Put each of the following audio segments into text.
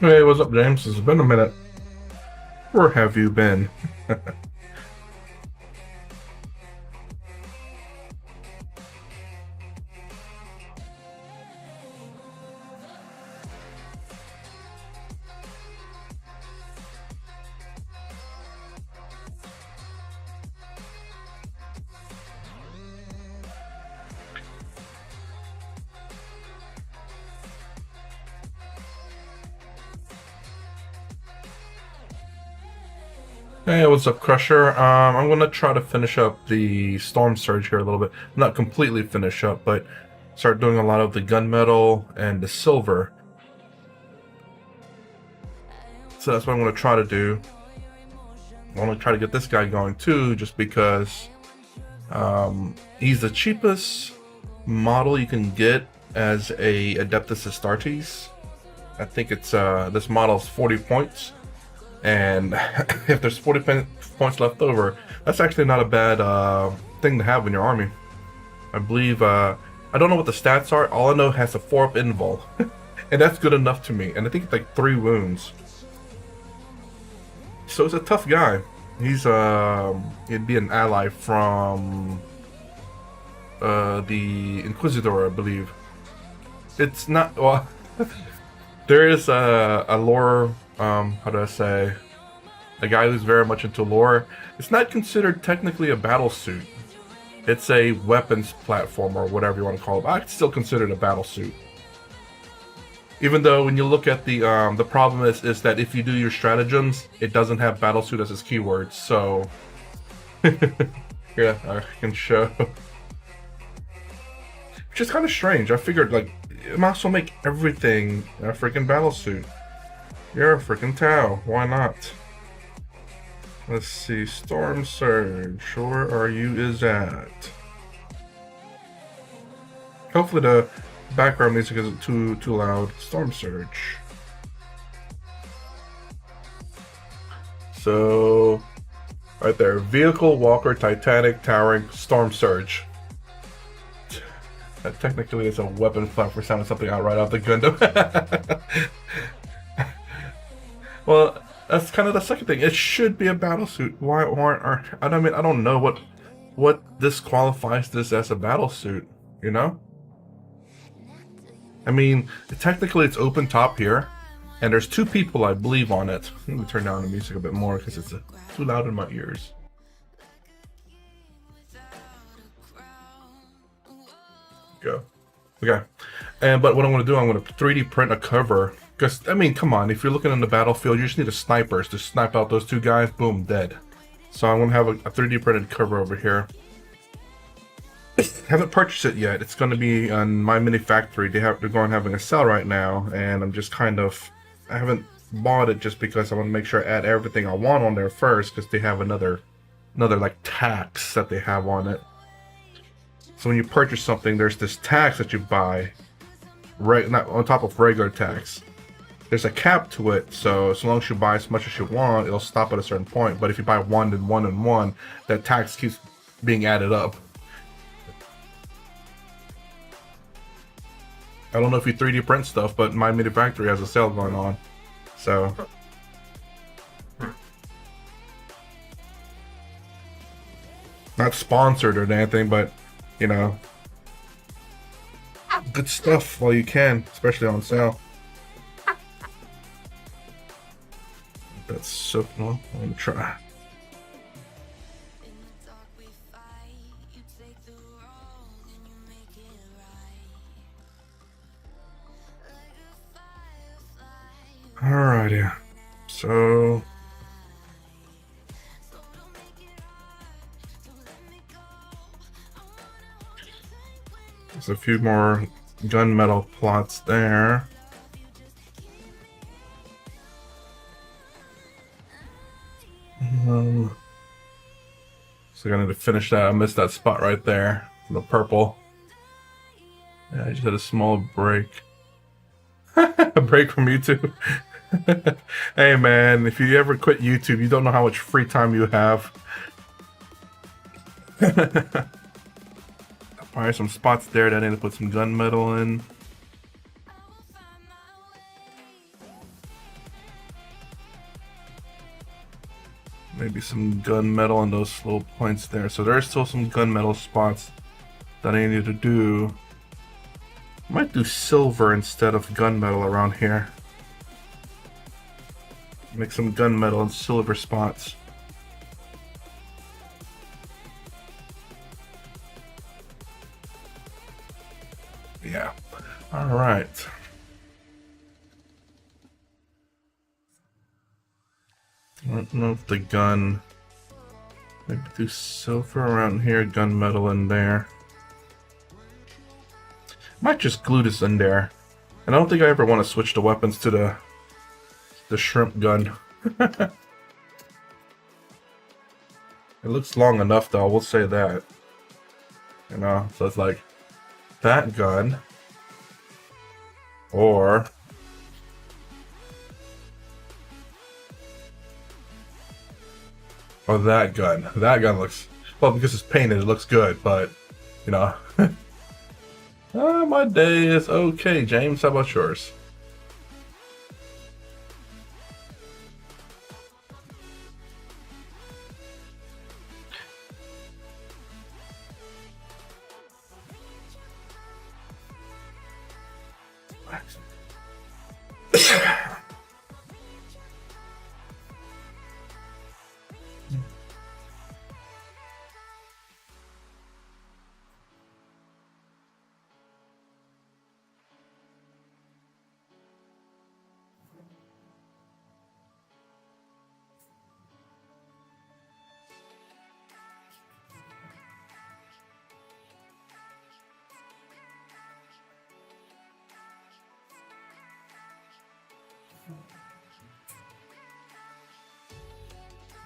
Hey, what's up, James? It's been a minute. Where have you been? Hey, what's up, Crusher? I'm gonna try to finish up the Storm Surge here a little bit. Not completely finish up, but start doing a lot of the gunmetal and the silver. So that's what I'm gonna try to do. I want to try to get this guy going too, just because he's the cheapest model you can get as a Adeptus Astartes. I think it's this model is 40 points. And if there's 40 points left over, that's actually not a bad thing to have in your army. I believe, I don't know what the stats are. All I know has a 4-up invul. And that's good enough to me. And I think it's like 3 wounds. So it's a tough guy. He'd be an ally from the Inquisitor, I believe. It's not, well, there is a lore, how do I say, a guy who's very much into lore. It's not considered technically a battle suit. It's a weapons platform, or whatever you want to call it. I still consider it a battle suit. Even though when you look at the problem is that if you do your stratagems, it doesn't have battle suit as its keyword. So here I can show, which is kind of strange. I figured like it might as well make everything a freaking battle suit. You're a freaking Tau. Why not? Let's see. Storm Surge. Where are you is at? Hopefully the background music isn't too loud. Storm Surge. So right there. Vehicle, Walker, Titanic, Towering, Storm Surge. That technically is a weapon platform, sounding something out right off the Gundam. Well, that's kind of the second thing. It should be a battle suit. Why aren't? I mean, I don't know what disqualifies this as a battle suit. You know? I mean, technically it's open top here, and there's 2 people I believe on it. Let me turn down the music a bit more because it's too loud in my ears. Go. Okay. But what I'm going to do, I'm going to 3D print a cover. Because, I mean, come on. If you're looking in the battlefield, you just need a snipers to snipe out those 2 guys. Boom, dead. So I'm going to have a 3D printed cover over here. Haven't purchased it yet. It's going to be on My Mini Factory. They're going having a sale right now. And I'm just kind of... I haven't bought it just because I want to make sure I add everything I want on there first. Because they have another like tax that they have on it. So when you purchase something, there's this tax that you buy, right, not on top of regular tax. There's a cap to it, so as long as you buy as much as you want, it'll stop at a certain point. But if you buy one and one and one, that tax keeps being added up. I don't know if you 3D print stuff, but My Mini Factory has a sale going on. So not sponsored or anything, but you know, good stuff while you can, especially on sale. That's so cool. Let me try. Alrighty. So there's a few more gunmetal plots there. So I need to finish that. I missed that spot right there. The purple. Yeah, I just had a small break. A break from YouTube. Hey man, if you ever quit YouTube, you don't know how much free time you have. Probably some spots there that I need to put some gunmetal in. maybe some gunmetal on those little points there. So there's still some gunmetal spots that I need to do. I might do silver instead of gunmetal around here. Make some gunmetal and silver spots. Yeah. All right. I don't know if the gun. Maybe do silver around here, gunmetal in there. Might just glue this in there. And I don't think I ever want to switch the weapons to the shrimp gun. It looks long enough though, we'll say that. You know, so it's like that gun or that gun. That gun looks, well, because it's painted, it looks good, but you know. My day is okay, James. How about yours?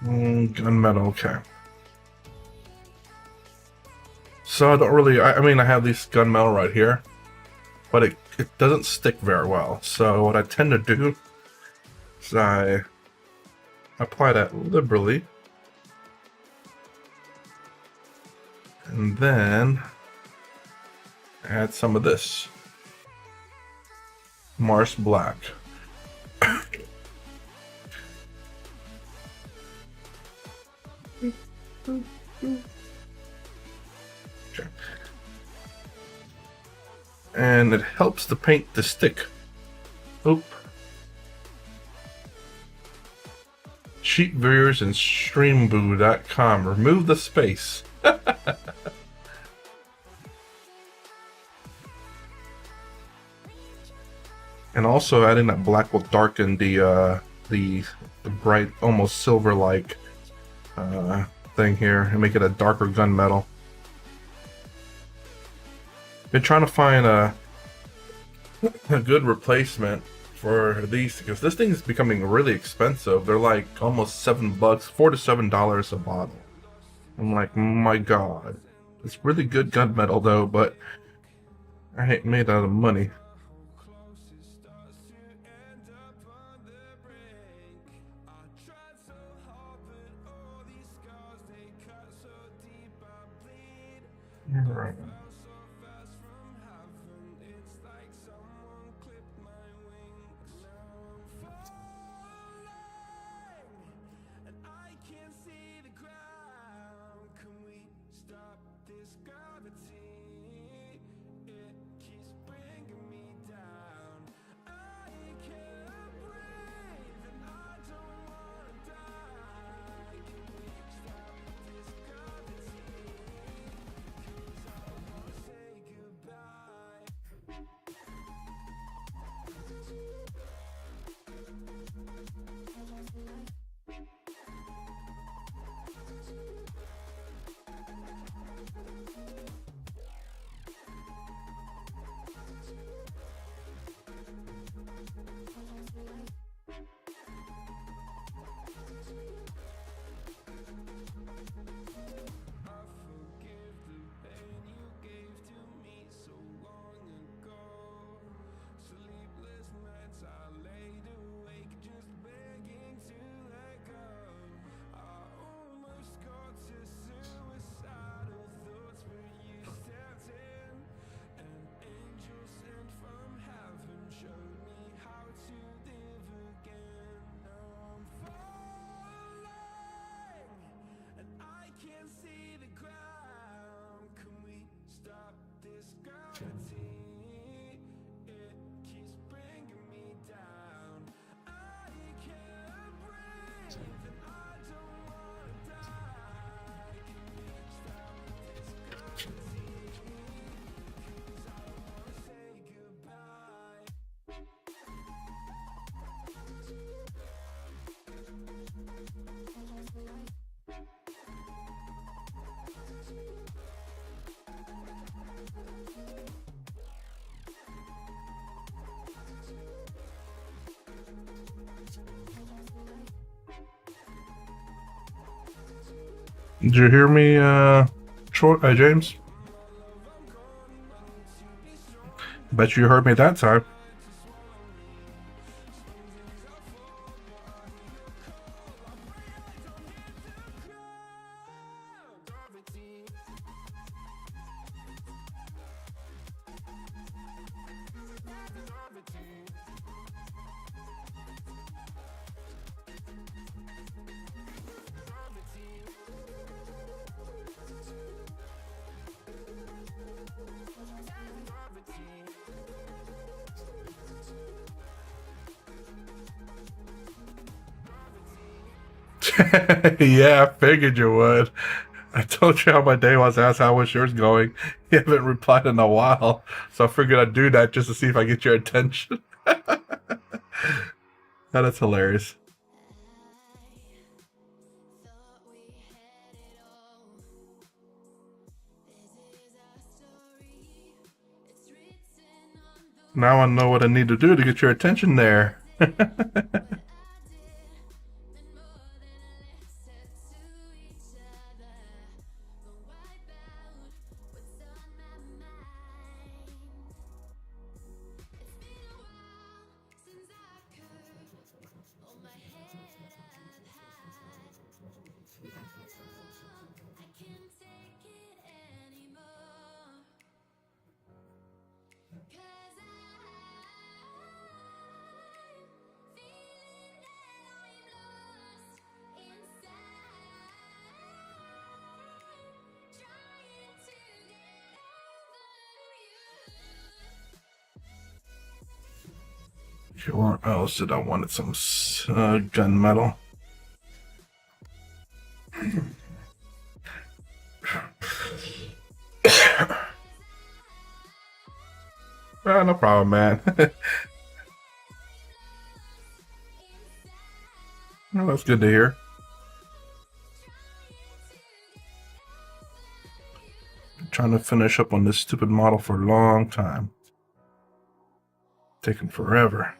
Gunmetal, okay. So I don't really, I mean, I have this gunmetal right here, but it doesn't stick very well. So what I tend to do is I apply that liberally. And then add some of this Mars Black. Okay. And it helps the paint to stick. Oop. Cheap viewers and streamboo.com. Remove the space. And also adding that black will darken the bright, almost silver-like thing here and make it a darker gunmetal. Been trying to find a good replacement for these because this thing is becoming really expensive. They're like almost $7, $4 to $7 a bottle. I'm like, my god, it's really good gunmetal though, but I ain't made out of money. Right. Did you hear me, James? Bet you heard me that time. Yeah, I figured you would. I told you how my day was. Asked how was yours going. You haven't replied in a while, so I figured I'd do that just to see if I get your attention. That is hilarious. Now I know what I need to do to get your attention there. What else did I wanted? Some gunmetal. No problem, man. Well, that's good to hear. I'm trying to finish up on this stupid model for a long time. Taking forever.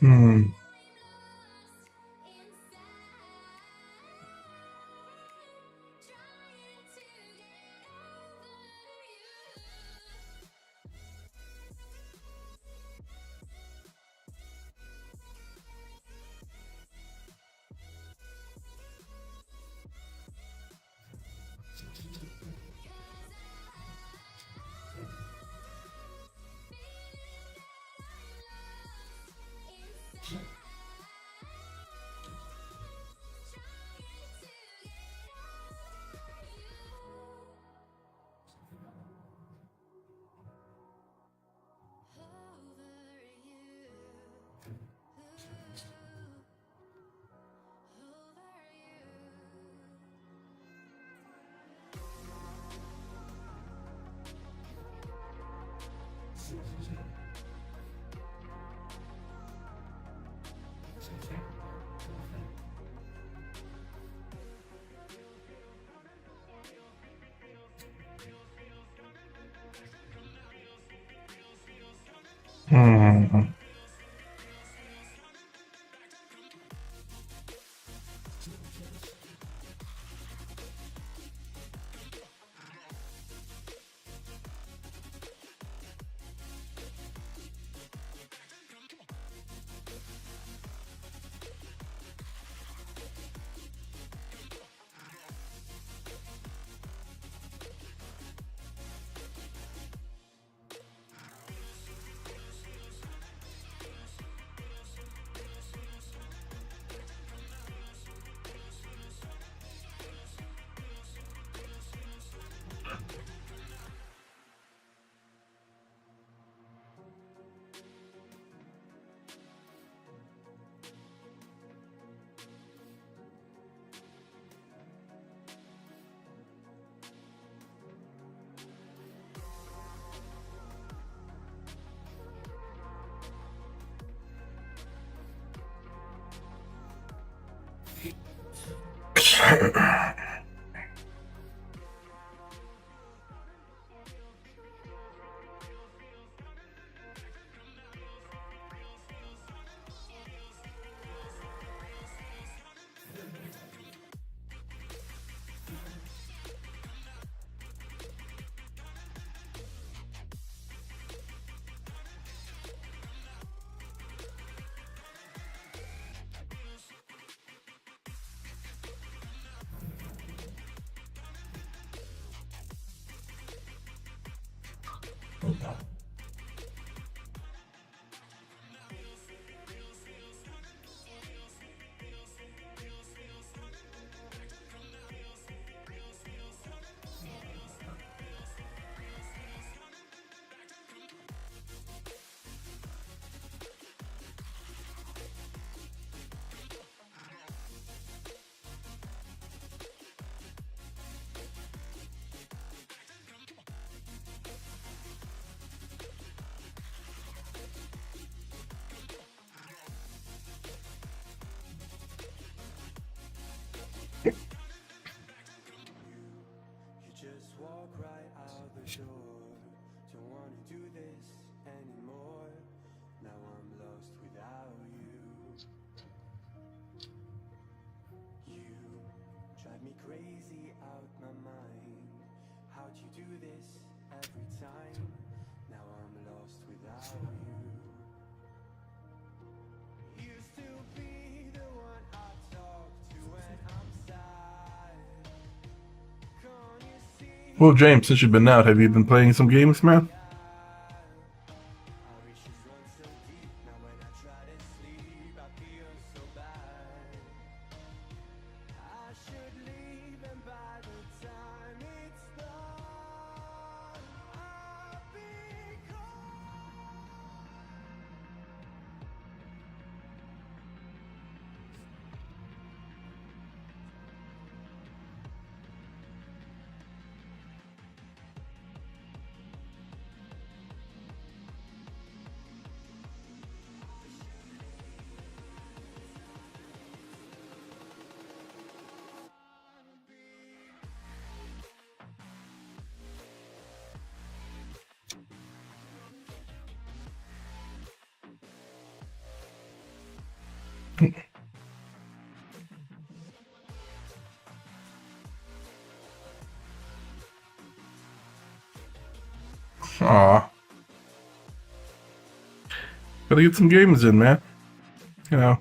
Hmm. Hmm. Well, James, since you've been out, have you been playing some games, man? Aw. Gotta get some games in, man. You know.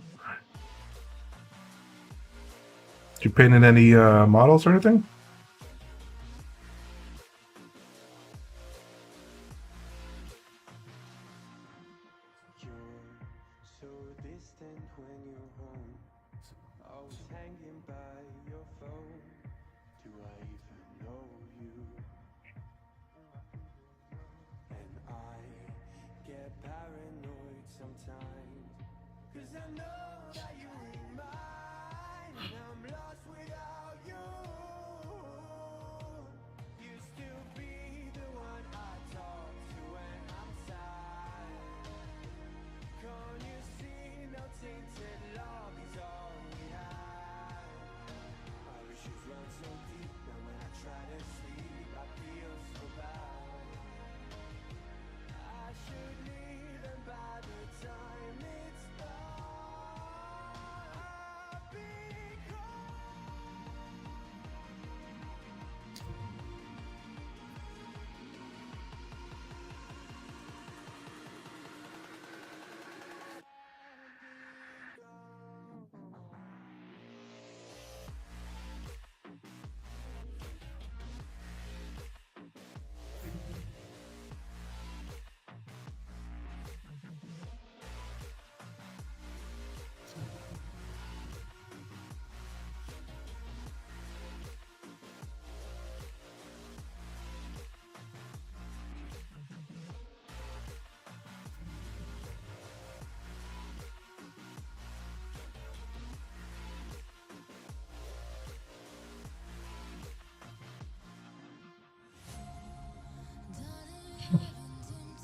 You painted any models or anything?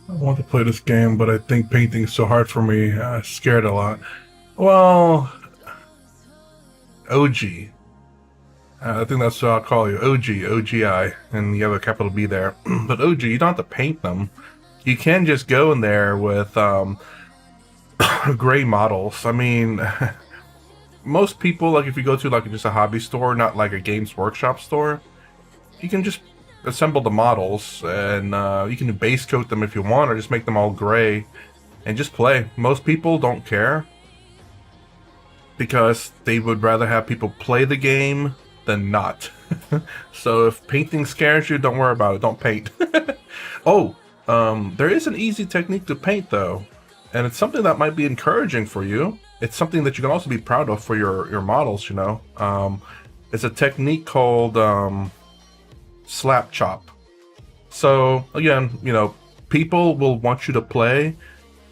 I want to play this game, but I think painting is so hard for me. Scared a lot. Well, OG. I think that's what I'll call you, OG, OGI, and you have a capital B there. But OG, you don't have to paint them. You can just go in there with gray models. I mean, most people, like if you go to like just a hobby store, not like a Games Workshop store, you can just assemble the models and you can base coat them if you want, or just make them all gray and just play. Most people don't care because they would rather have people play the game than not. So if painting scares you, don't worry about it. Don't paint. Oh, there is an easy technique to paint though, and it's something that might be encouraging for you. It's something that you can also be proud of for your models. You know, it's a technique called slap chop. So again, you know, people will want you to play.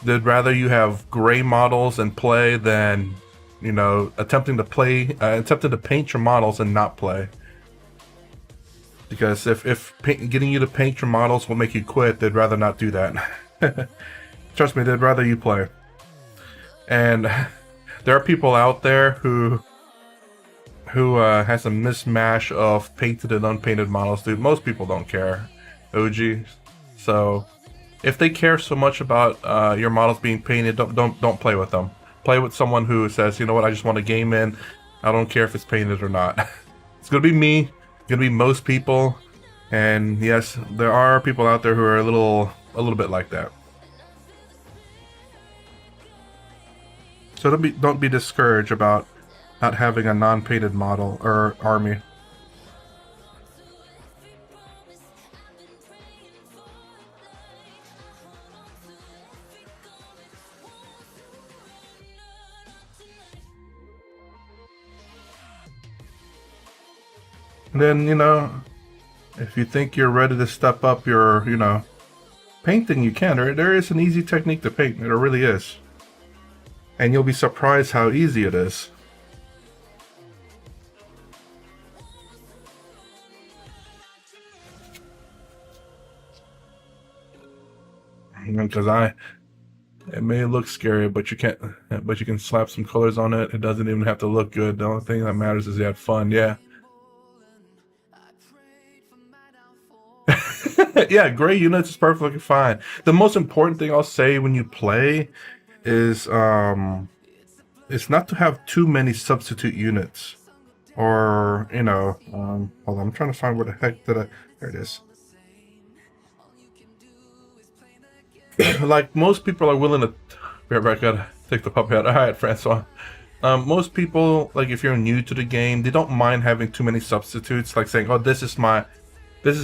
They'd rather you have gray models and play than, you know, attempting to paint your models and not play. Because if getting you to paint your models will make you quit, they'd rather not do that. Trust me, they'd rather you play. And there are people out there who has a mismatch of painted and unpainted models, dude. Most people don't care, OG. So if they care so much about your models being painted, don't play with them. Play with someone who says, you know what, I just want a game in. I don't care if it's painted or not. It's gonna be me. It's gonna be most people. And yes, there are people out there who are a little bit like that. So don't be discouraged about not having a non-painted model or army. And then, you know, if you think you're ready to step up your, you know, painting, you can. There is an easy technique to paint. There really is. And you'll be surprised how easy it is. Because it may look scary, but you can slap some colors on it. It doesn't even have to look good. The only thing that matters is you had fun. Yeah. Yeah, gray units is perfectly fine. The most important thing I'll say when you play is it's not to have too many substitute units. Or, you know, hold on, I'm trying to find where the heck did I, there it is. Like, most people are willing to, yeah, right, gotta take the puppy out. Alright, Francois. Most people, like, if you're new to the game, they don't mind having too many substitutes, like saying, oh, this is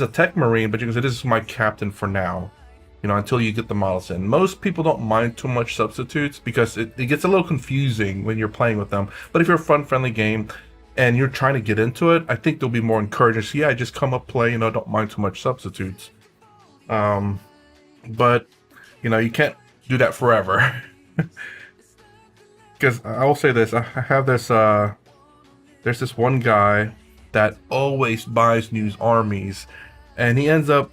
a tech marine, but you can say, this is my captain for now. You know, until you get the models in. Most people don't mind too much substitutes because it gets a little confusing when you're playing with them. But if you're a fun-friendly game and you're trying to get into it, I think they'll be more encouraging. So yeah, just come up, play, you know, don't mind too much substitutes. But, you know, you can't do that forever. Because I will say this, I have this, there's this one guy that always buys new armies, and he ends up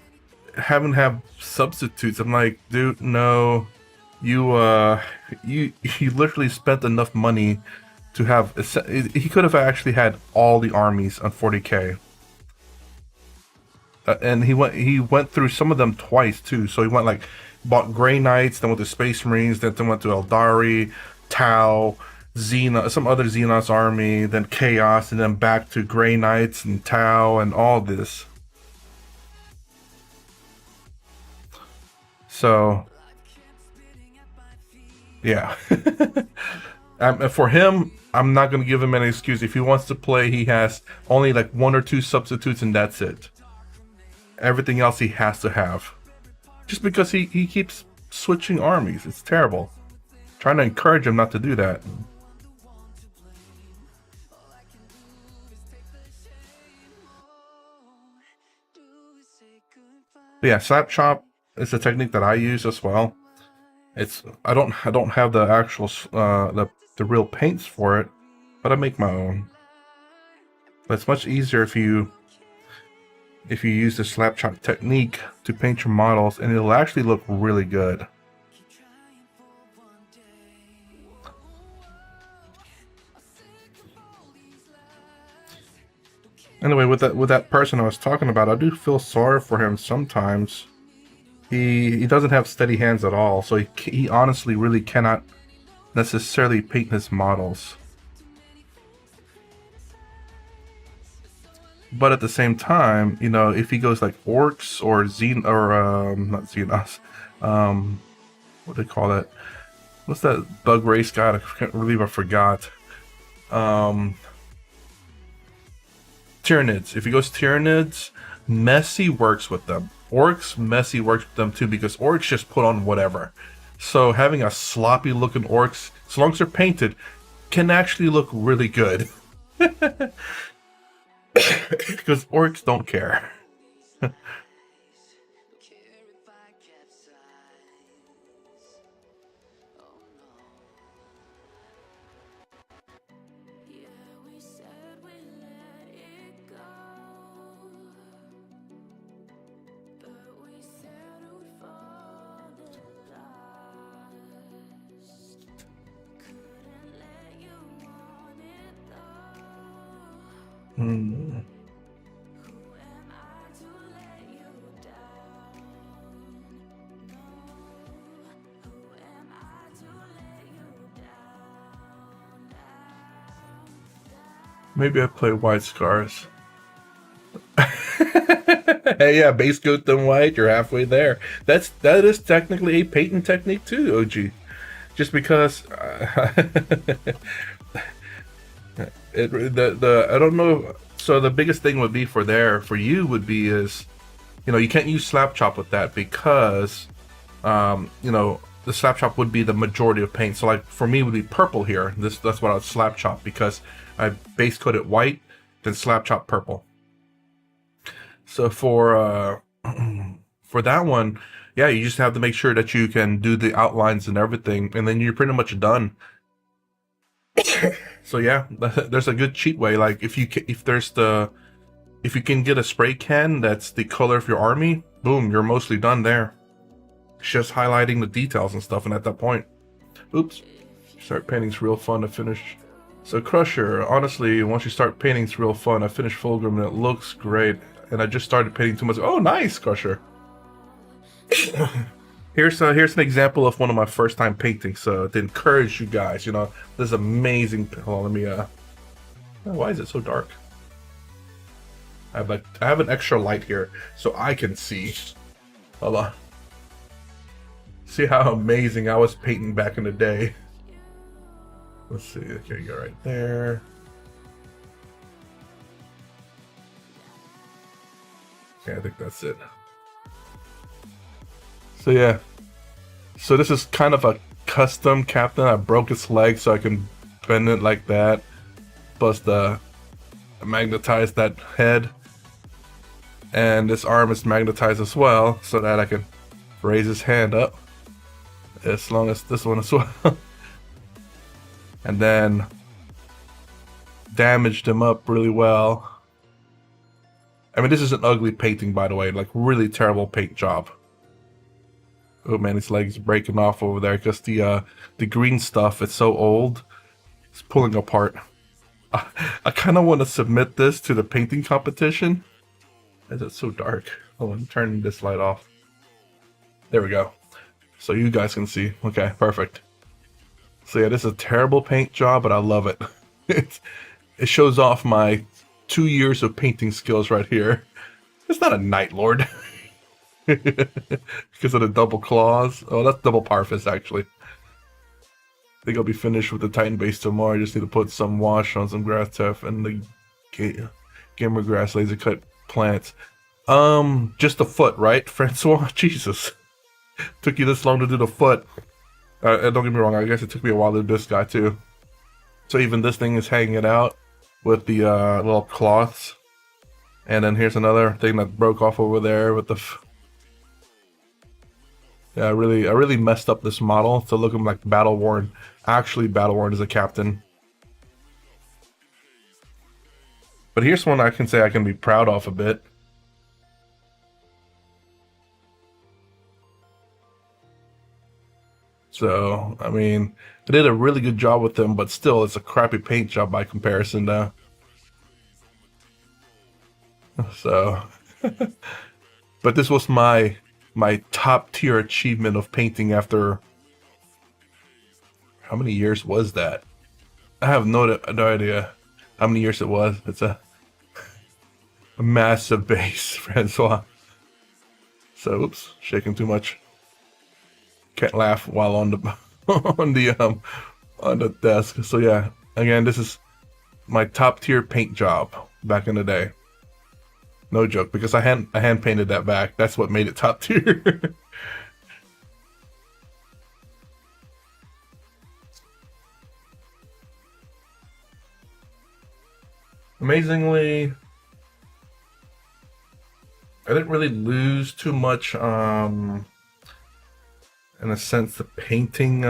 having to have substitutes. I'm like, dude, no, you literally spent enough money to have. He could have actually had all the armies on 40K, and he went through some of them twice too. So he went like bought Grey Knights, then went to Space Marines, then went to Eldari, Tau, Xena, some other Xenos army, then Chaos, and then back to Grey Knights and Tau and all this. So, yeah. For him, I'm not going to give him any excuse. If he wants to play, he has only like 1 or 2 substitutes and that's it. Everything else he has to have. Just because he keeps switching armies. It's terrible. Trying to encourage him not to do that. But yeah, slap chop is a technique that I use as well. I don't have the actual the real paints for it, but I make my own. But it's much easier if you use the slap chop technique to paint your models, and it'll actually look really good. Anyway, with that person I was talking about, I do feel sorry for him sometimes. He doesn't have steady hands at all, so he honestly really cannot necessarily paint his models. But at the same time, you know, if he goes like orcs or not xenos, what do they call that? What's that bug race guy? I can't believe I forgot. Tyranids. If he goes Tyranids, Messy works with them. Orcs, Messy works with them too, because orcs just put on whatever. So having a sloppy looking orcs, as long as they're painted, can actually look really good. Because orcs don't care. Hmm. Maybe I play White Scars. Hey, yeah, base coat them white. You're halfway there. That is technically a painting technique too, OG. Just because the I don't know. So the biggest thing would be for you would be is, you know, you can't use slap chop with that because you know, the slap chop would be the majority of paint. So like for me it would be purple here. That's what I would slap chop because I base coat it white, then slap chop purple. So for that one, yeah, you just have to make sure that you can do the outlines and everything, and then you're pretty much done. So yeah, there's a good cheat way. Like if you can get a spray can that's the color of your army, boom, you're mostly done there. It's just highlighting the details and stuff, and at that point, oops, start painting's real fun to finish. So Crusher, honestly, once you start painting, it's real fun. I finished Fulgrim and it looks great, and I just started painting too much. Oh, nice, Crusher. Here's an example of one of my first time paintings. So to encourage you guys, you know, this is amazing. Hold on, let me oh, why is it so dark? I have an extra light here so I can see. Hold on. See how amazing I was painting back in the day. Let's see. Okay, go right there. Okay, I think that's it. So yeah. So this is kind of a custom captain. I broke its leg so I can bend it like that. Plus magnetize that head. And this arm is magnetized as well so that I can raise his hand up. As long as this one as well. And then damaged him up really well. I mean, this is an ugly painting, by the way. Like, really terrible paint job. Oh man, his leg's breaking off over there because the green stuff is so old. It's pulling apart. I kind of want to submit this to the painting competition. Is it so dark? Oh, I'm turning this light off. There we go. So you guys can see. Okay, perfect. So yeah, this is a terrible paint job, but I love it. It shows off my 2 years of painting skills right here. It's not a Night Lord. Because of the double claws. Oh, that's double power fist, actually. I think I'll be finished with the Titan base tomorrow. I just need to put some wash on some grass turf and the gamer grass laser cut plants. Just the foot, right, Francois? Jesus. Took you this long to do the foot. Don't get me wrong, I guess it took me a while to do this guy too. So even this thing is hanging out with the little cloths. And then here's another thing that broke off over there with the... Yeah, I really messed up this model to look like battle worn. Actually battle worn as a captain. But here's one I can say I can be proud of a bit. So, I mean, I did a really good job with them, but still, it's a crappy paint job by comparison, though. So, but this was my top tier achievement of painting after how many years was that? I have no idea how many years it was. It's a massive base, Francois. So, oops, shaking too much. Can't laugh while on the on the desk. So yeah, again, this is my top tier paint job back in the day. No joke, because I hand painted that back. That's what made it top tier. Amazingly, I didn't really lose too much. In a sense, the painting,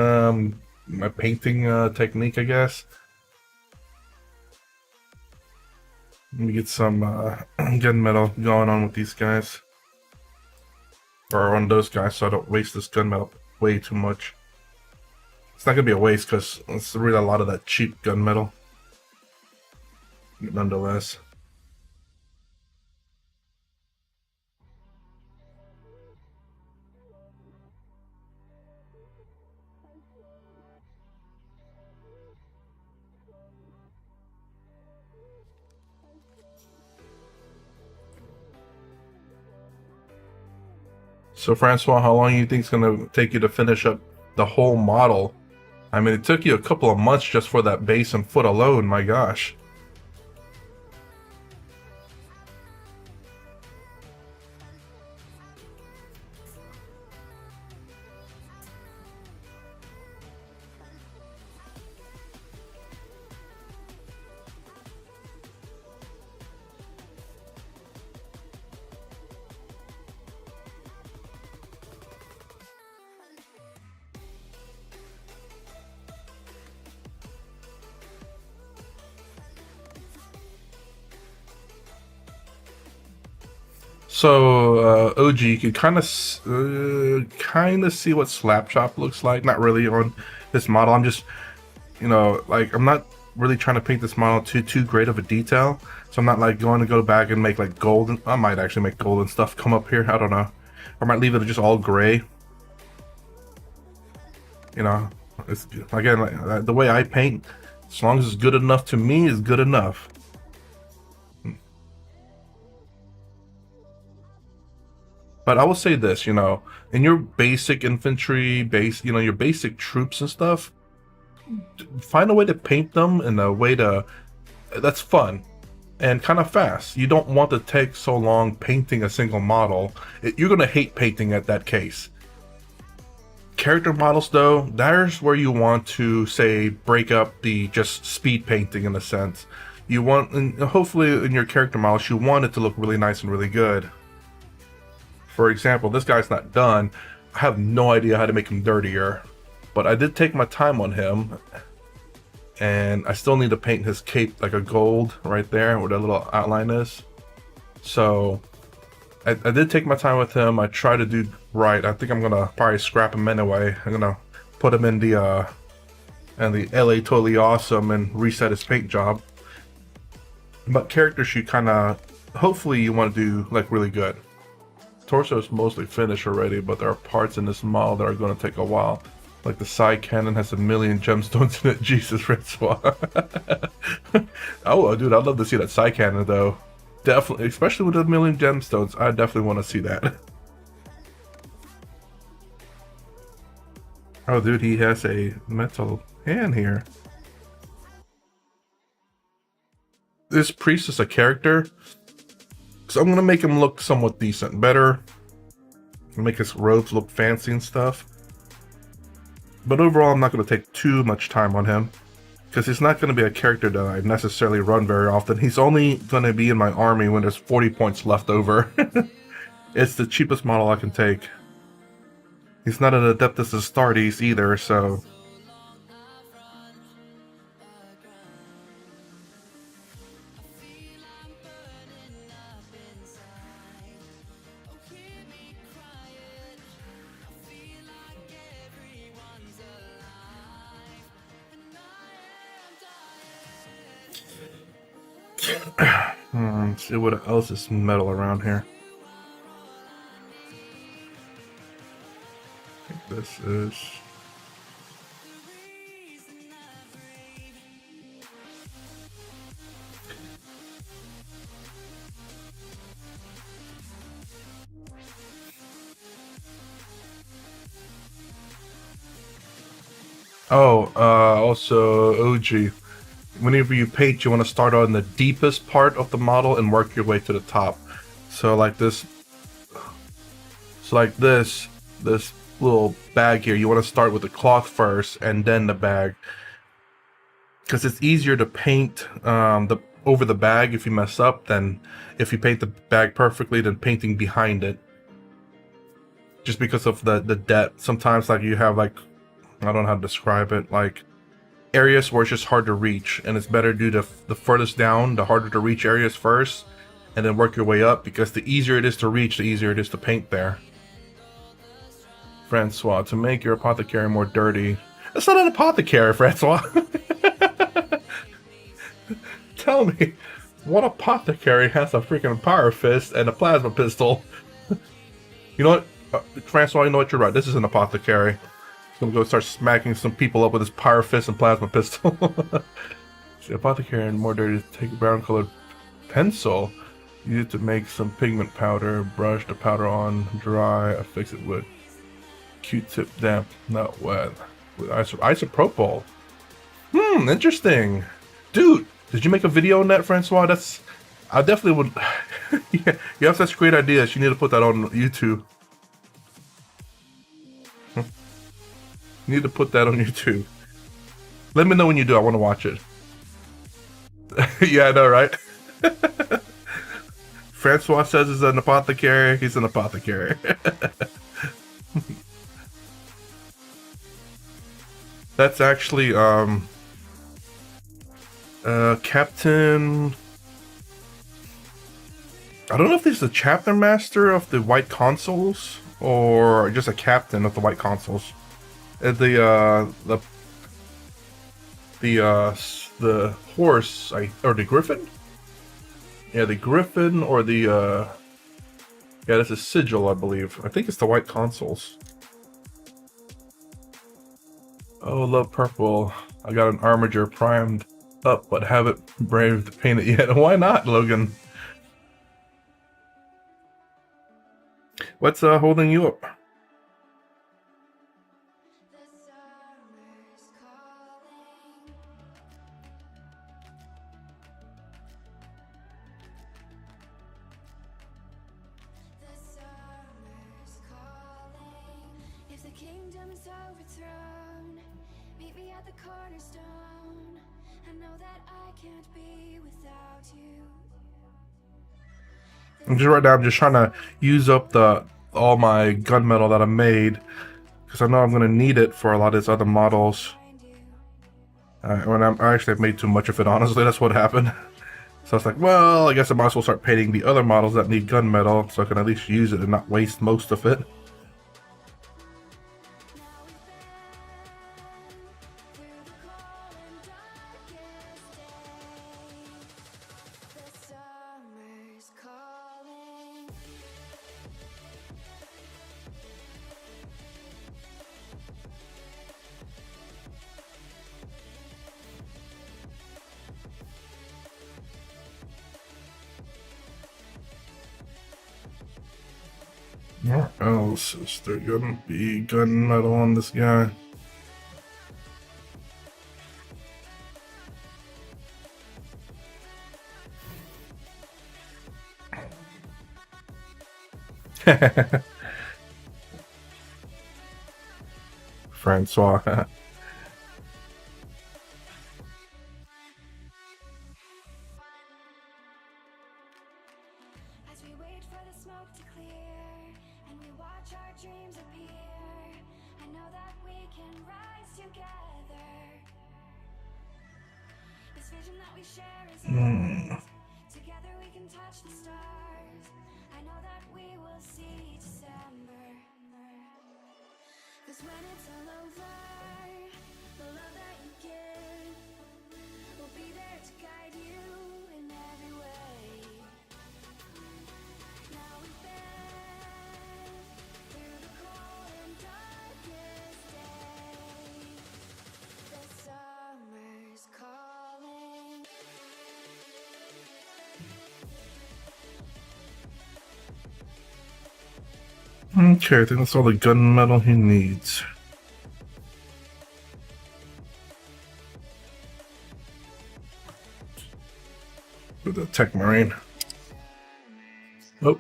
my painting technique, I guess. Let me get some gunmetal going on with these guys. Or on those guys, so I don't waste this gunmetal way too much. It's not gonna be a waste because it's really a lot of that cheap gunmetal. Nonetheless. So Francois, how long do you think it's gonna take you to finish up the whole model? I mean, it took you a couple of months just for that base and foot alone, my gosh. So OG, you can kind of see what Slapchop looks like. Not really on this model. I'm just, like I'm not really trying to paint this model to too great of a detail. So I'm not like going to go back and make like golden. I might actually make golden stuff come up here. I don't know. Or I might leave it just all gray. It's again like, the way I paint. As long as it's good enough to me, is good enough. But I will say this, in your basic infantry base, your basic troops and stuff, find a way to paint them in a way that's fun and kind of fast. You don't want to take so long painting a single model. You're going to hate painting at that case. Character models, though, there's where you want to, say, break up the just speed painting in a sense. You want, and hopefully in your character models, you want it to look really nice and really good. For example, this guy's not done. I have no idea how to make him dirtier, but I did take my time on him, and I still need to paint his cape like a gold right there where that little outline is. So I did take my time with him. I tried to do right. I think I'm gonna probably scrap him anyway. I'm gonna put him in the LA Totally Awesome and reset his paint job. But characters you kind of, hopefully you want to do like really good. Torso is mostly finished already, but there are parts in this model that are going to take a while. Like the side cannon has 1,000,000 gemstones in it. Jesus, Francois. Oh, dude, I'd love to see that side cannon, though. Definitely, especially with 1,000,000 gemstones. I definitely want to see that. Oh, dude, he has a metal hand here. This priest is a character, so I'm going to make him look somewhat decent. Better. Make his robes look fancy and stuff. But overall, I'm not going to take too much time on him, because he's not going to be a character that I necessarily run very often. He's only going to be in my army when there's 40 points left over. It's the cheapest model I can take. He's not an Adeptus Astartes either, so... Let's see what else is metal around here. I think this is. Oh, also OG. Whenever you paint, you want to start on the deepest part of the model and work your way to the top. So like this. So like this little bag here, you want to start with the cloth first and then the bag, because it's easier to paint over the bag if you mess up than if you paint the bag perfectly than painting behind it. Just because of the depth. Sometimes like you have like, I don't know how to describe it, like areas where it's just hard to reach, and it's better to do the furthest down, the harder to reach areas first, and then work your way up, because the easier it is to reach, the easier it is to paint there. Francois, to make your apothecary more dirty. It's not an apothecary, Francois. Tell me, what apothecary has a freaking power fist and a plasma pistol? You know what, Francois, you know what, you're right. This is an apothecary. He's gonna go start smacking some people up with his power fist and plasma pistol. The apothecary and more dirty to take a brown colored pencil. Use it to make some pigment powder. Brush the powder on dry. Affix it with Q-tip damp, not wet. With isopropyl. Interesting. Dude, did you make a video on that, Francois? That's... I definitely would... Yeah, you have such great ideas. You need to put that on YouTube. You need to put that on YouTube. Let me know when you do. I want to watch it. Yeah, I know, right? Francois says he's an apothecary. He's an apothecary. That's actually, Captain... I don't know if he's the chapter master of the White Consuls, or just a captain of the White Consuls. The horse, or the griffin? Yeah, the griffin, or the, yeah, that's a sigil, I believe. I think it's the White Consuls. Oh, love purple. I got an armature primed up, but haven't braved to paint it yet. Why not, Logan? What's holding you up? Right now, I'm just trying to use up all my gunmetal that I made, because I know I'm going to need it for a lot of these other models. When I actually made too much of it, honestly, that's what happened. So I was like, well, I guess I might as well start painting the other models that need gunmetal, so I can at least use it and not waste most of it. What else is there gonna be gunmetal on this guy? Francois. Okay, I think that's all the gunmetal he needs. With the Tech Marine. Oh.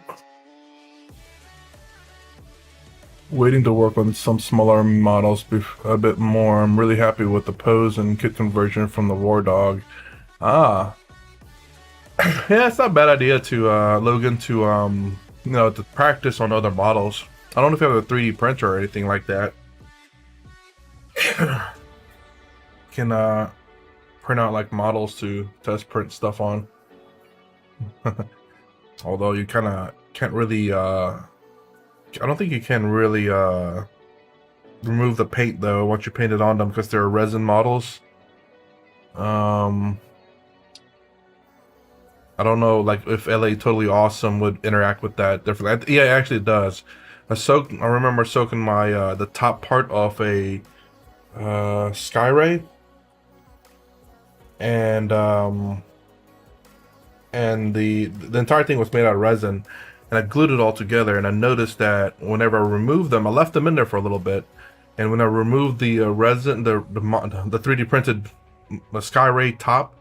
Waiting to work on some smaller models a bit more. I'm really happy with the pose and kit conversion from the War Dog. Ah. Yeah, it's not a bad idea to, Logan, to, you know, to practice on other models. I don't know if you have a 3D printer or anything like that. Can, print out, like, models to test print stuff on. Although you kind of can't really, I don't think you can really, remove the paint, though, once you paint it on them, because they're resin models. I don't know, like, if LA Totally Awesome would interact with that differently. Yeah, actually it does. I remember soaking my, the top part off a, Skyray, and, the entire thing was made out of resin, and I glued it all together, and I noticed that whenever I removed them, I left them in there for a little bit, and when I removed the, resin, the 3D printed Skyray top,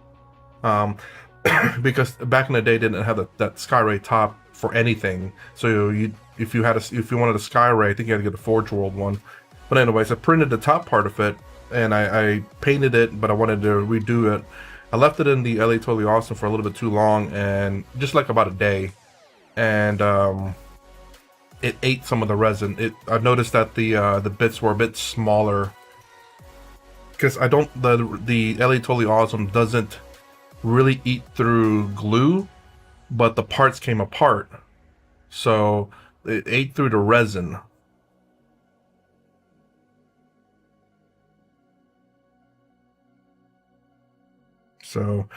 um, because back in the day didn't have that Skyray top for anything. So if you wanted a Skyray, I think you had to get a Forge World one. But anyways, I printed the top part of it and I painted it, but I wanted to redo it. I left it in the LA Totally Awesome for a little bit too long, and just like about a day, and it ate some of the resin. I noticed that the bits were a bit smaller because I don't the LA Totally Awesome doesn't really eat through glue, but the parts came apart, so it ate through the resin. So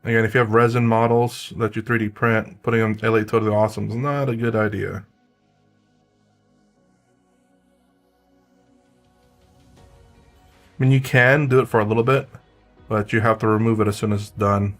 again, if you have resin models that you 3D print, putting them LA Totally Awesome is not a good idea. I mean, you can do it for a little bit, but you have to remove it as soon as it's done.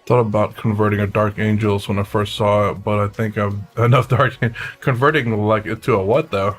Thought about converting a Dark Angels when I first saw it, but I think I've enough converting like it to a what though?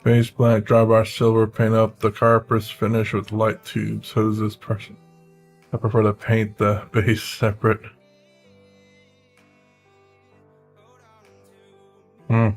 Base black, drybar silver, paint up the carpets, finish with light tubes, hoses, pressure. I prefer to paint the base separate. Hmm.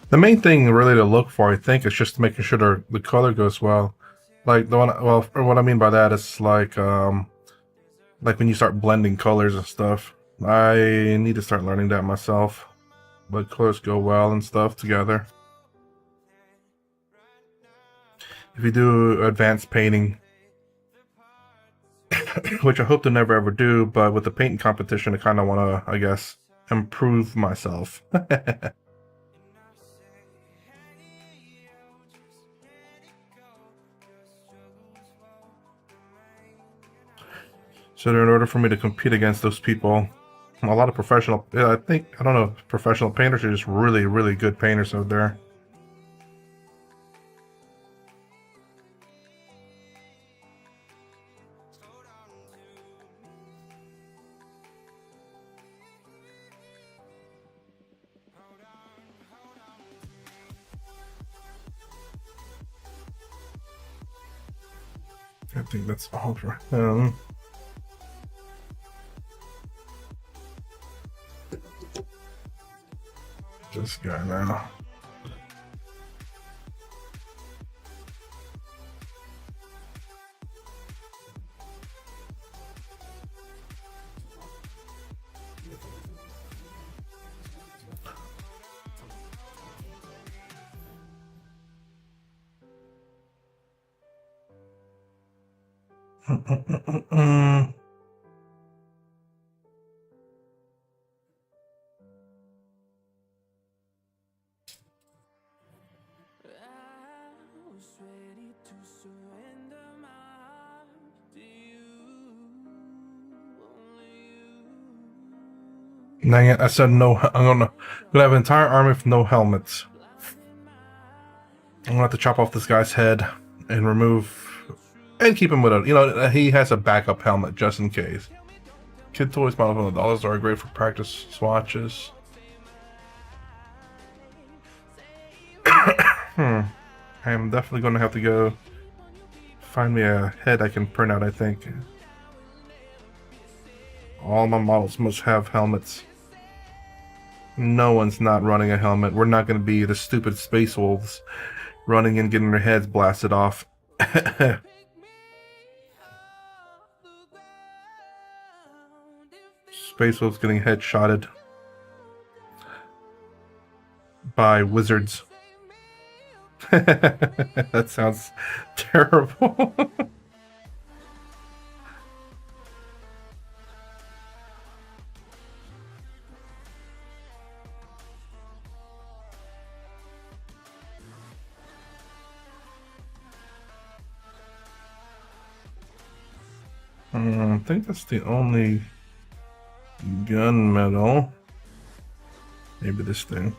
The main thing really to look for, I think, is just making sure the color goes well. Like the one, well, what I mean by that is like when you start blending colors and stuff. I need to start learning that myself. Let colors go well and stuff together. If you do advanced painting, which I hope to never ever do, but with the painting competition, I kind of want to, I guess, improve myself. So in order for me to compete against those people, a lot of professional, I think, I don't know, professional painters are just really, really good painters out there. I think that's all for him. This guy now. Dang it, I said no. I'm gonna have an entire army with no helmets. I'm gonna have to chop off this guy's head and remove and keep him with a, you know, he has a backup helmet just in case. Kid toys models from the dollar store are great for practice swatches. I am definitely gonna have to go find me a head I can print out, I think. All my models must have helmets. No one's not running a helmet. We're not going to be the stupid space wolves running and getting their heads blasted off. Space wolves getting headshotted by wizards. That sounds terrible. I think that's the only gunmetal. Maybe this thing.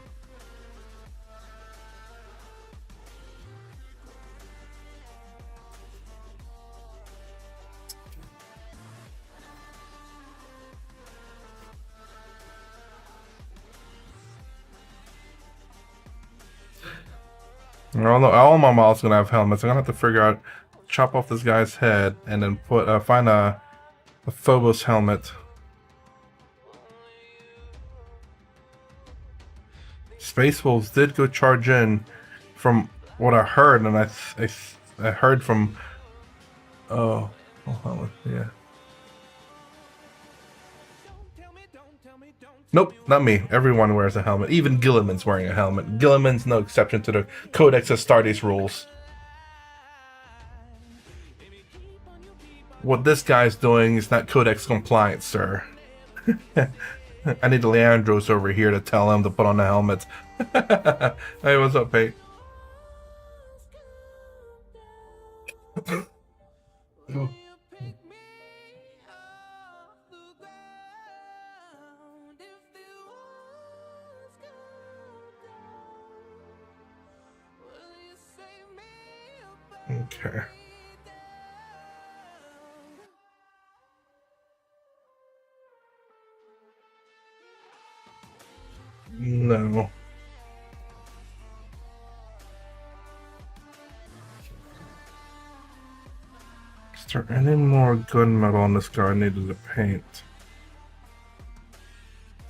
All my models gonna have helmets. I'm gonna have to figure out, chop off this guy's head, and then find a Phobos helmet. Space Wolves did go charge in, from what I heard, and I heard from. Oh, yeah. Nope, not me. Everyone wears a helmet. Even Gilliman's wearing a helmet. Gilliman's no exception to the Codex Astartes rules. What this guy's doing is not Codex compliant, sir. I need Leandros over here to tell him to put on the helmet. Hey, what's up, Pate? Okay. No. Is there any more gunmetal on this guy I needed to paint?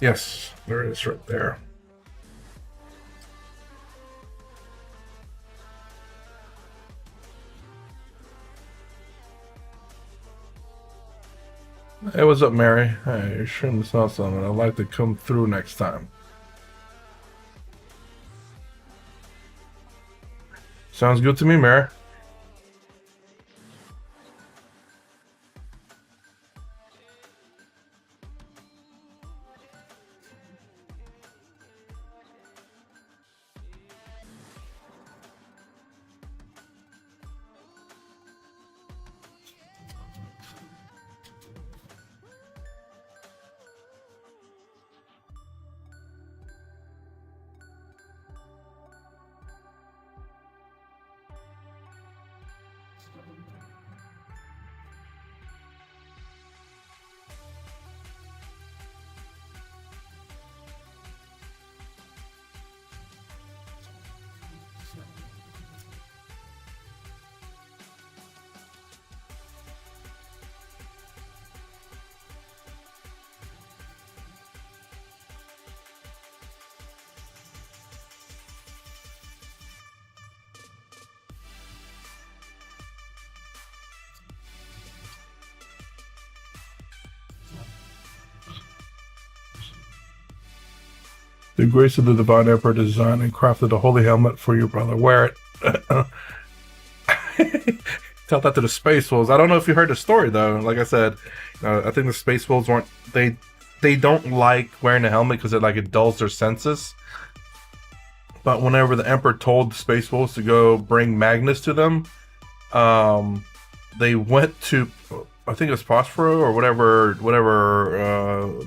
Yes, there is right there. Hey, what's up, Mary? Hey, you shouldn't saw something. I'd like to come through next time. Sounds good to me, Mary. The grace of the divine emperor designed and crafted a holy helmet for you, brother. Wear it. Tell that to the Space Wolves. I don't know if you heard the story though. Like I said, I think the Space Wolves weren't they don't like wearing a helmet because it dulls their senses. But whenever the Emperor told the Space Wolves to go bring Magnus to them, they went to, I think it was Prospero or whatever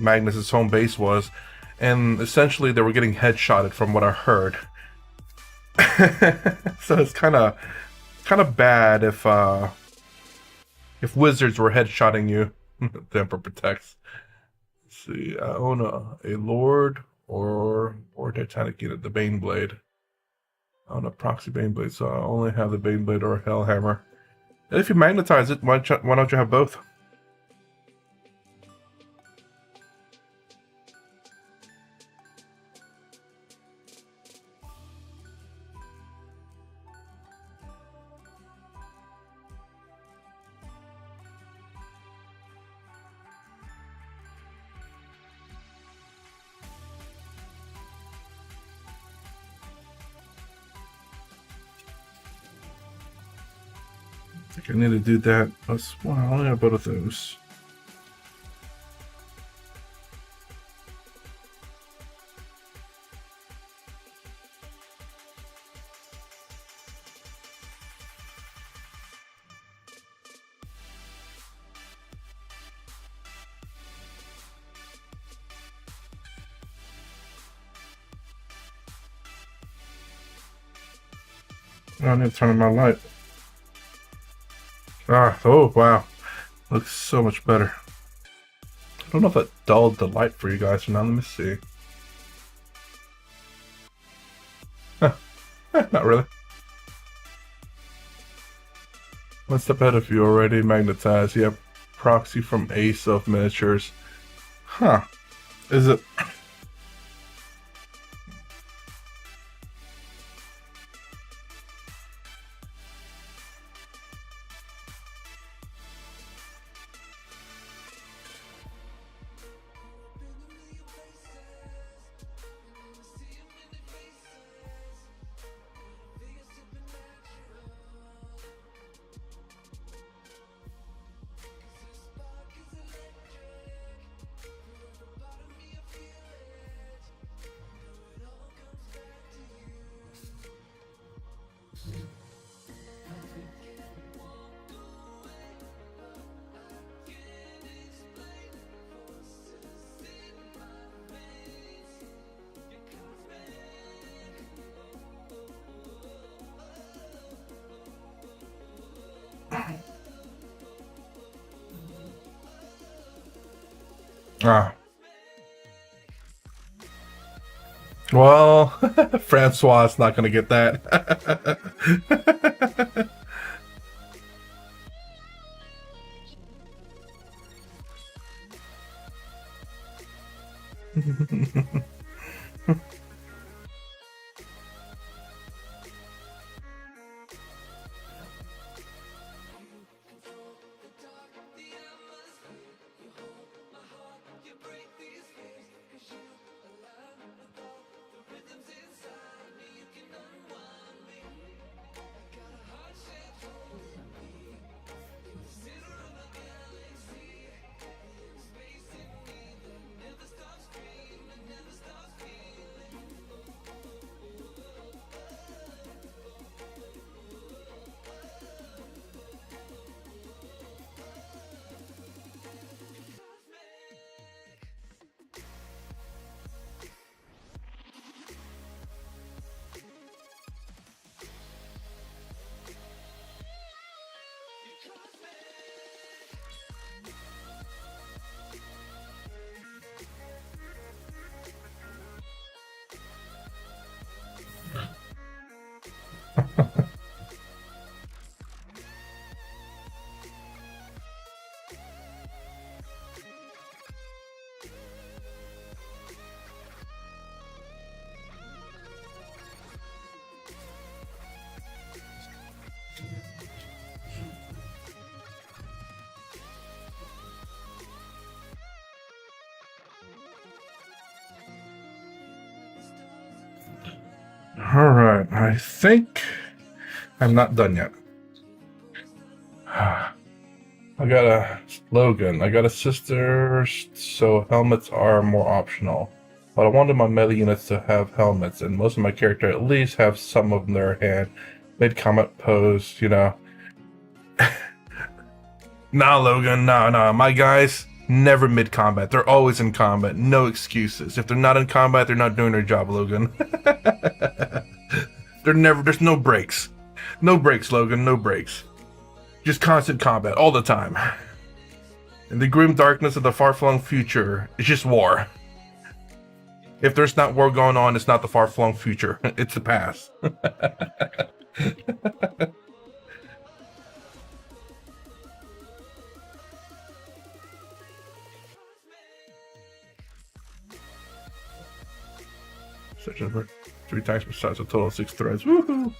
Magnus's home base was, and essentially they were getting headshotted from what I heard. So it's kind of bad if wizards were headshotting you. The Emperor protects. Let's see, I own a Lord or Titanic unit, the Baneblade. I own a proxy Baneblade, so I only have the Baneblade or Hellhammer. And if you magnetize it, why don't you have both? I think I need to do that. Well, I only have both of those. I need to turn on my light. Oh wow. Looks so much better. I don't know if that dulled the light for you guys or not. Let me see. Huh. Not really. One step ahead of you already magnetized. You have proxy from Ace of Miniatures. Huh. Is it? Ah. Well, Francois is not going to get that. Alright, I think I'm not done yet. I got a Logan. I got a sister, so helmets are more optional. But I wanted my melee units to have helmets, and most of my character at least have some of their hand. Mid-combat pose, you know. Nah, Logan, nah. My guys, never mid-combat. They're always in combat. No excuses. If they're not in combat, they're not doing their job, Logan. There's no breaks. No breaks, Logan, no breaks. Just constant combat, all the time. In the grim darkness of the far-flung future, it's just war. If there's not war going on, it's not the far-flung future. It's the past. Searching for 3 times besides a total of 6 threads. Woohoo!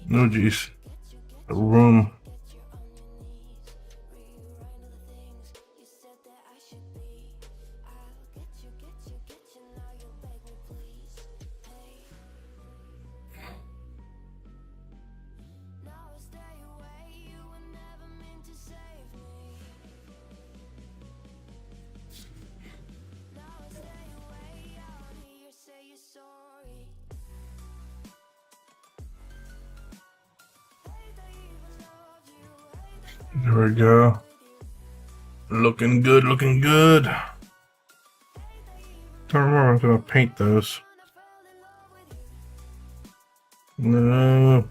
No, geez. A room. There we go. Looking good, looking good. Don't remember I'm gonna paint those. No.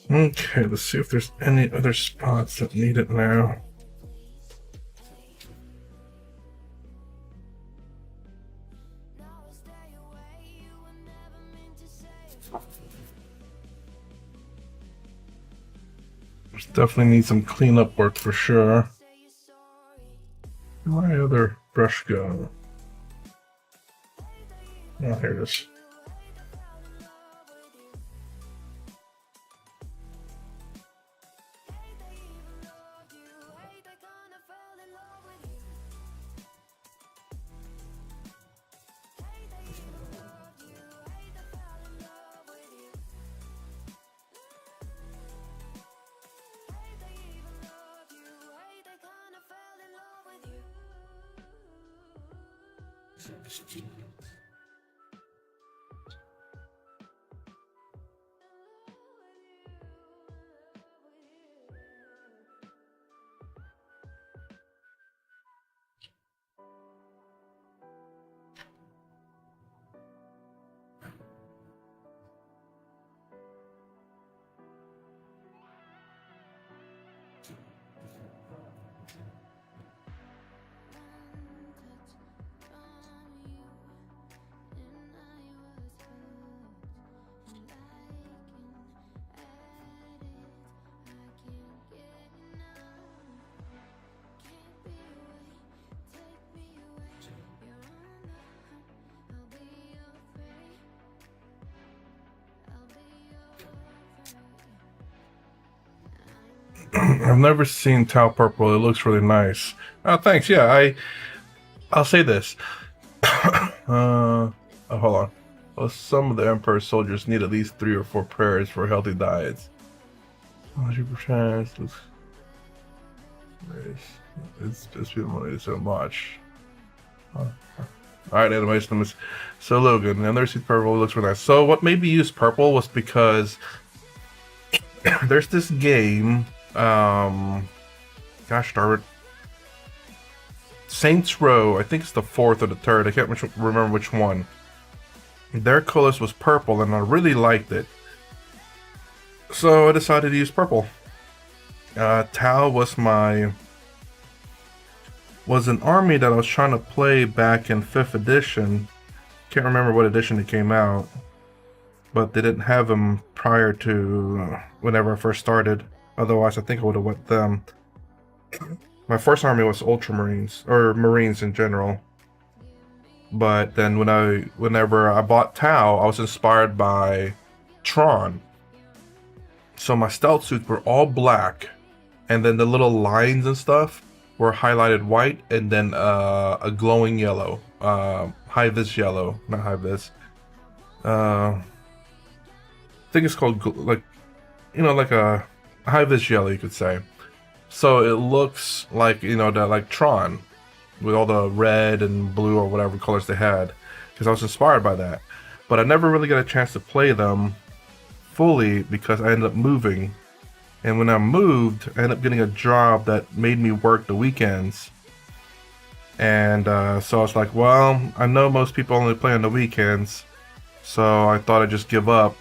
Okay, let's see if there's any other spots that need it now. Definitely need some cleanup work for sure. Where'd my other brush go? Oh, here it is. I've never seen Tau Purple. It looks really nice. Oh, thanks. Yeah, I'll say this. Oh, hold on. Well, some of the Emperor's soldiers need at least 3 or 4 prayers for healthy diets. 100%. It's just people need so much. Alright, animation. So Logan, and there's purple looks really nice. So what made me use purple was because there's this game, gosh darn it, Saints Row. I think it's the 4th or the 3rd. I can't remember which one. Their colors was purple, and I really liked it. So I decided to use purple. Tau was an army that I was trying to play back in 5th edition. Can't remember what edition it came out, but they didn't have them prior to whenever I first started. Otherwise, I think I would have went them. My first army was Ultramarines, or Marines in general. But then whenever I bought Tau, I was inspired by Tron. So my stealth suits were all black, and then the little lines and stuff were highlighted white, and then a glowing yellow, high-vis yellow, not high-vis. I think it's called like a high-vis yellow, you could say. So it looks like that like Tron, with all the red and blue or whatever colors they had, because I was inspired by that. But I never really got a chance to play them fully because I ended up moving. And when I moved, I ended up getting a job that made me work the weekends. And so I was like, well, I know most people only play on the weekends, so I thought I'd just give up,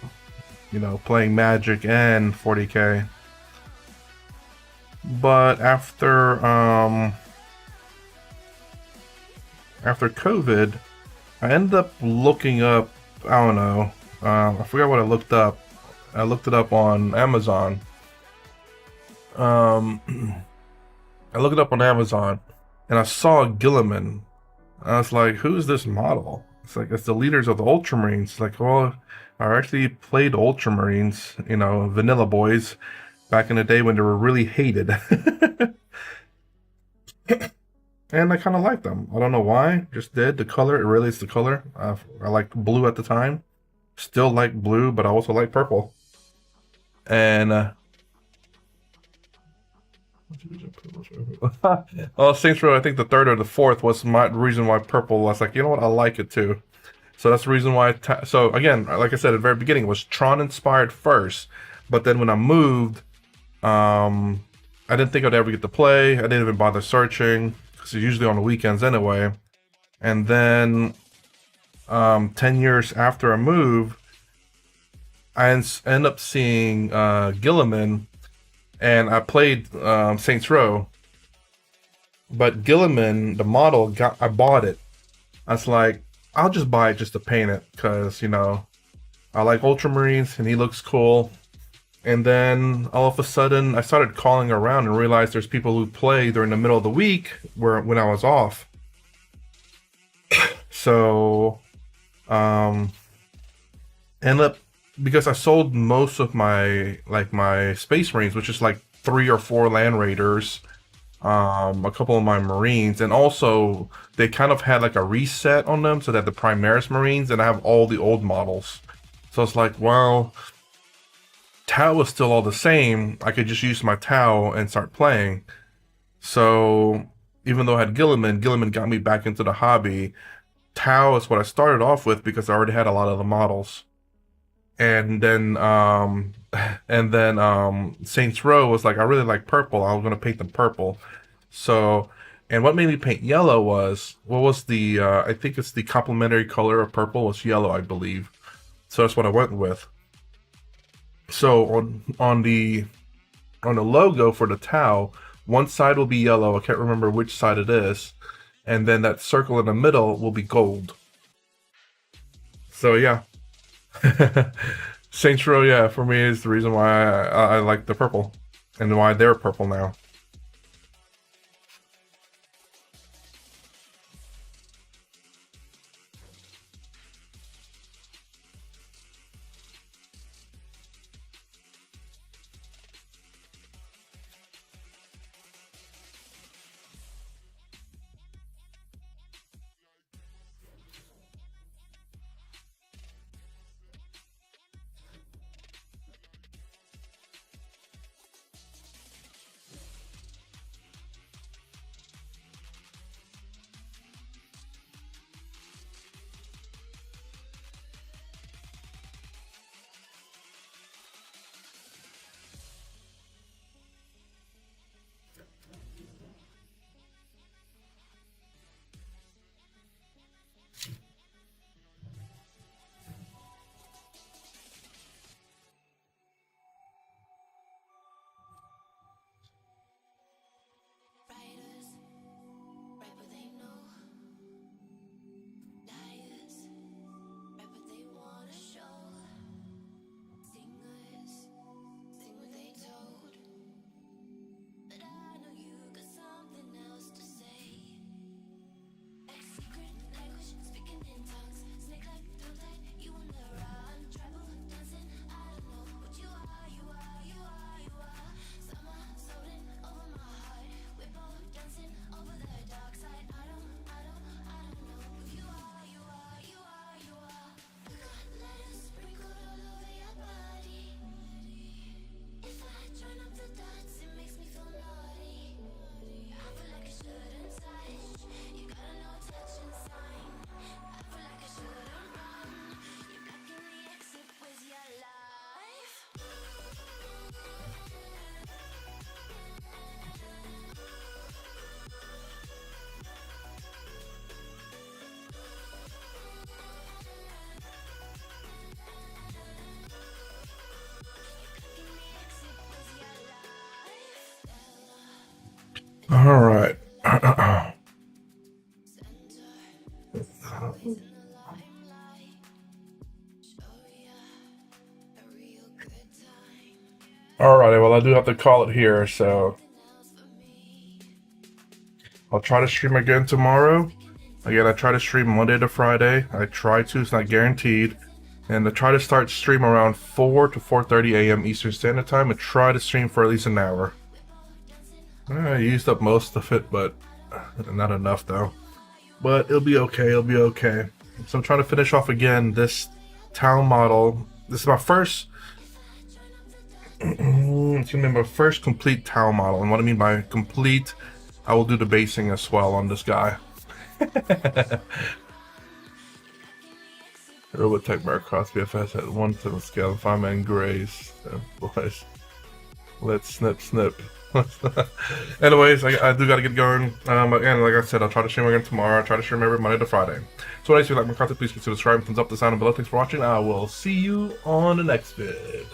playing Magic and 40k. But after COVID, I ended up looking up, I don't know, I forgot what I looked up. I looked it up on Amazon. I looked it up on Amazon, and I saw Gilliman. I was like, who's this model? It's like, it's the leaders of the Ultramarines. It's like, well, I actually played Ultramarines, vanilla boys, back in the day when they were really hated. And I kind of liked them. I don't know why, just did. The color, it really is the color. I liked blue at the time. Still like blue, but I also like purple. And well, Saints Row, I think the 3rd or the 4th was my reason why purple. I was like, you know what, I like it too. So that's the reason why. So again, like I said at the very beginning, it was Tron inspired first, but then when I moved, I didn't think I'd ever get to play. I didn't even bother searching because it's usually on the weekends anyway. And then, 10 years after I moved, I end up seeing Gilliman, and I played Saints Row. But Gilliman, the model, I bought it. I was like, I'll just buy it just to paint it because I like Ultramarines and he looks cool. And then all of a sudden, I started calling around and realized there's people who play during the middle of the week when I was off. So, end up, because I sold most of my Space Marines, which is like 3 or 4 Land Raiders, a couple of my Marines, and also they kind of had like a reset on them, so that the Primaris Marines, and I have all the old models. So it's like, well, Tau is still all the same. I could just use my Tau and start playing. So even though I had Gilliman got me back into the hobby. Tau is what I started off with because I already had a lot of the models. And then Saints Row was like, I really like purple. I was gonna paint them purple. So, and what made me paint yellow was, what was the I think it's the complementary color of purple was yellow, I believe. So that's what I went with. So on the logo for the Tau, one side will be yellow. I can't remember which side it is, and then that circle in the middle will be gold. So yeah. Saints Row, yeah, for me is the reason why I like the purple, and why they're purple now. All right. Alrighty, well, I do have to call it here, so I'll try to stream again tomorrow. Again, I try to stream Monday to Friday. I try to, it's not guaranteed. And I try to start stream around 4 to 4:30 a.m. Eastern Standard Time and try to stream for at least an hour. I used up most of it, but not enough though. But it'll be okay, it'll be okay. So I'm trying to finish off again this town model. This is my first it's gonna be my first complete town model. And what I mean by complete, I will do the basing as well on this guy. Robotech Marcross BFS at 1 to the scale, 5-man grays. Boys, let's snip. Anyways, I do gotta get going. Again, like I said, I'll try to stream again tomorrow. I'll try to stream every Monday to Friday. So, if you like my content, please consider subscribing, thumbs up, the sound, and below. Thanks for watching. I will see you on the next vid.